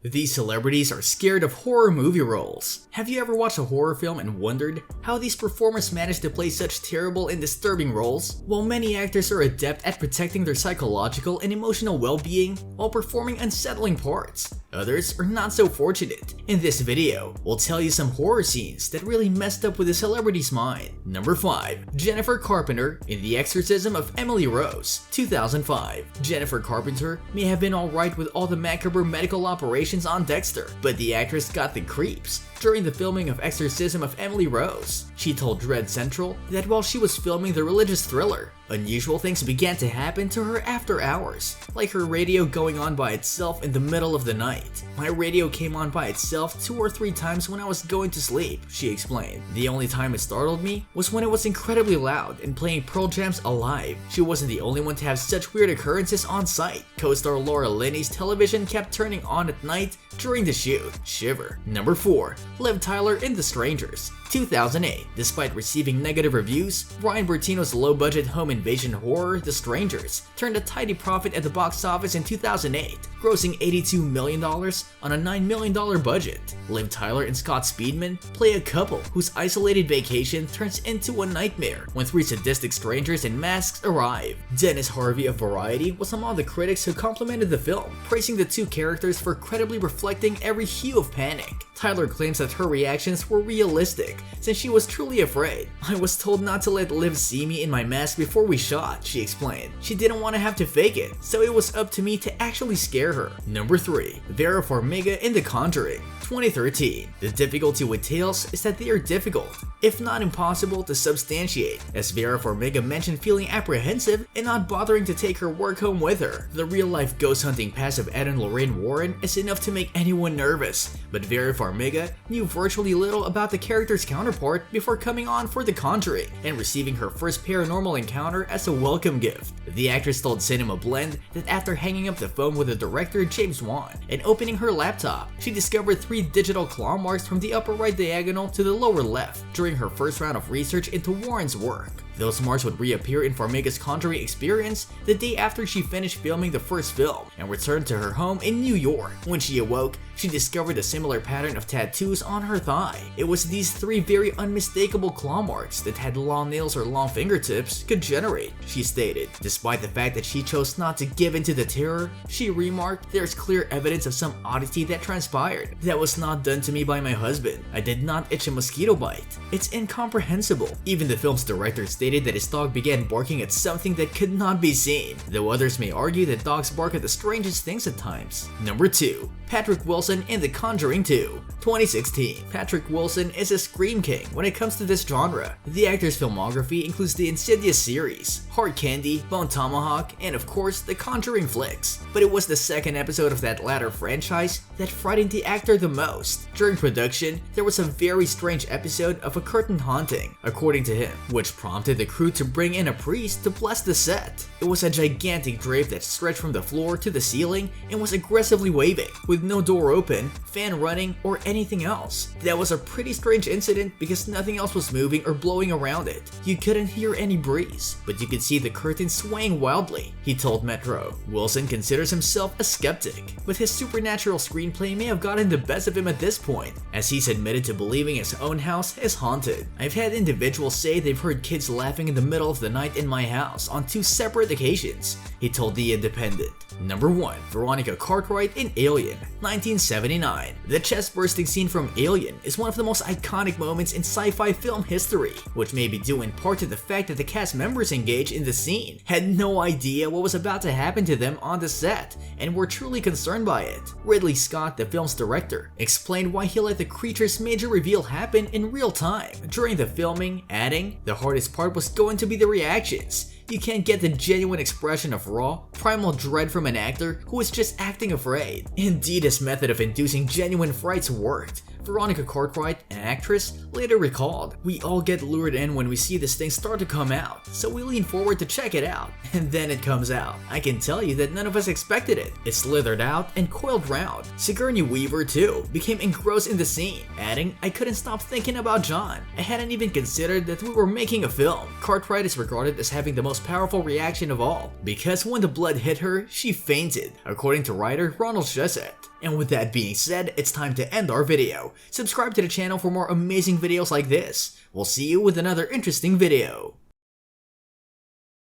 These celebrities are scared of horror movie roles. Have you ever watched a horror film and wondered how these performers manage to play such terrible and disturbing roles? While many actors are adept at protecting their psychological and emotional well-being while performing unsettling parts, others are not so fortunate. In this video, we'll tell you some horror scenes that really messed up with a celebrity's mind. Number 5. Jennifer Carpenter in The Exorcism of Emily Rose, 2005. Jennifer Carpenter may have been alright with all the macabre medical operations on Dexter, but the actress got the creeps during the filming of Exorcism of Emily Rose. She told Dread Central that while she was filming the religious thriller, unusual things began to happen to her after hours, like her radio going on by itself in the middle of the night. My radio came on by itself 2 or 3 times when I was going to sleep, she explained. The only time it startled me was when it was incredibly loud and playing Pearl Jam's Alive. She wasn't the only one to have such weird occurrences on site. Co-star Laura Linney's television kept turning on at night during the shoot. Shiver. Number 4. Liv Tyler in The Strangers, 2008. Despite receiving negative reviews, Brian Bertino's low-budget home invasion horror, The Strangers, turned a tidy profit at the box office in 2008, grossing $82 million on a $9 million budget. Liv Tyler and Scott Speedman play a couple whose isolated vacation turns into a nightmare when 3 sadistic strangers in masks arrive. Dennis Harvey of Variety was among the critics who complimented the film, praising the 2 characters for credibly reflecting every hue of panic. Tyler claims that her reactions were realistic, since she was truly afraid. "I was told not to let Liv see me in my mask before we shot," she explained. "She didn't want to have to fake it, so it was up to me to actually scare her." Number 3. Vera Farmiga in The Conjuring, 2013. The difficulty with tales is that they are difficult, if not impossible, to substantiate, as Vera Farmiga mentioned feeling apprehensive and not bothering to take her work home with her. The real-life ghost hunting past of Ed and Lorraine Warren is enough to make anyone nervous, but Vera Farmiga knew virtually little about the character's counterpart before coming on for The Conjuring and receiving her first paranormal encounter as a welcome gift. The actress told Cinema Blend that after hanging up the phone with the director James Wan and opening her laptop, she discovered 3 digital claw marks from the upper right diagonal to the lower left during her first round of research into Warren's work. Those marks would reappear in Farmiga's Conjuring experience the day after she finished filming the first film and returned to her home in New York. When she awoke, she discovered a similar pattern of tattoos on her thigh. It was these 3 very unmistakable claw marks that had long nails or long fingertips could generate, she stated. Despite the fact that she chose not to give in to the terror, she remarked, "There's clear evidence of some oddity that transpired. That was not done to me by my husband. I did not itch a mosquito bite. It's incomprehensible." Even the film's director stated that his dog began barking at something that could not be seen, though others may argue that dogs bark at the strangest things at times. Number 2. Patrick Wilson in The Conjuring 2, 2016. Patrick Wilson is a scream king when it comes to this genre. The actor's filmography includes the Insidious series, Hard Candy, Bone Tomahawk, and of course the Conjuring flicks. But it was the second episode of that latter franchise that frightened the actor the most. During production, there was a very strange episode of a curtain haunting, according to him, which prompted the crew to bring in a priest to bless the set. It was a gigantic drape that stretched from the floor to the ceiling and was aggressively waving, with no door open, fan running, or anything else. That was a pretty strange incident because nothing else was moving or blowing around it. You couldn't hear any breeze, but you could see the curtain swaying wildly, he told Metro. Wilson considers himself a skeptic, but his supernatural screenplay may have gotten the best of him at this point, as he's admitted to believing his own house is haunted. "I've had individuals say they've heard kids laughing in the middle of the night in my house on 2 separate occasions," he told The Independent. Number 1. Veronica Cartwright in Alien, 1979. The chest-bursting scene from Alien is one of the most iconic moments in sci-fi film history, which may be due in part to the fact that the cast members engaged in the scene had no idea what was about to happen to them on the set and were truly concerned by it. Ridley Scott, the film's director, explained why he let the creature's major reveal happen in real time during the filming, adding, "The hardest part was going to be the reactions. You can't get the genuine expression of raw, primal dread from an actor who is just acting afraid." Indeed, his method of inducing genuine frights worked. Veronica Cartwright, an actress, later recalled, "We all get lured in when we see this thing start to come out, so we lean forward to check it out, and then it comes out. I can tell you that none of us expected it. It slithered out and coiled round." Sigourney Weaver, too, became engrossed in the scene, adding, "I couldn't stop thinking about John. I hadn't even considered that we were making a film." Cartwright is regarded as having the most most powerful reaction of all, because when the blood hit her, she fainted, according to writer Ronald Shusett. And with that being said, it's time to end our video. Subscribe to the channel for more amazing videos like this. We'll see you with another interesting video.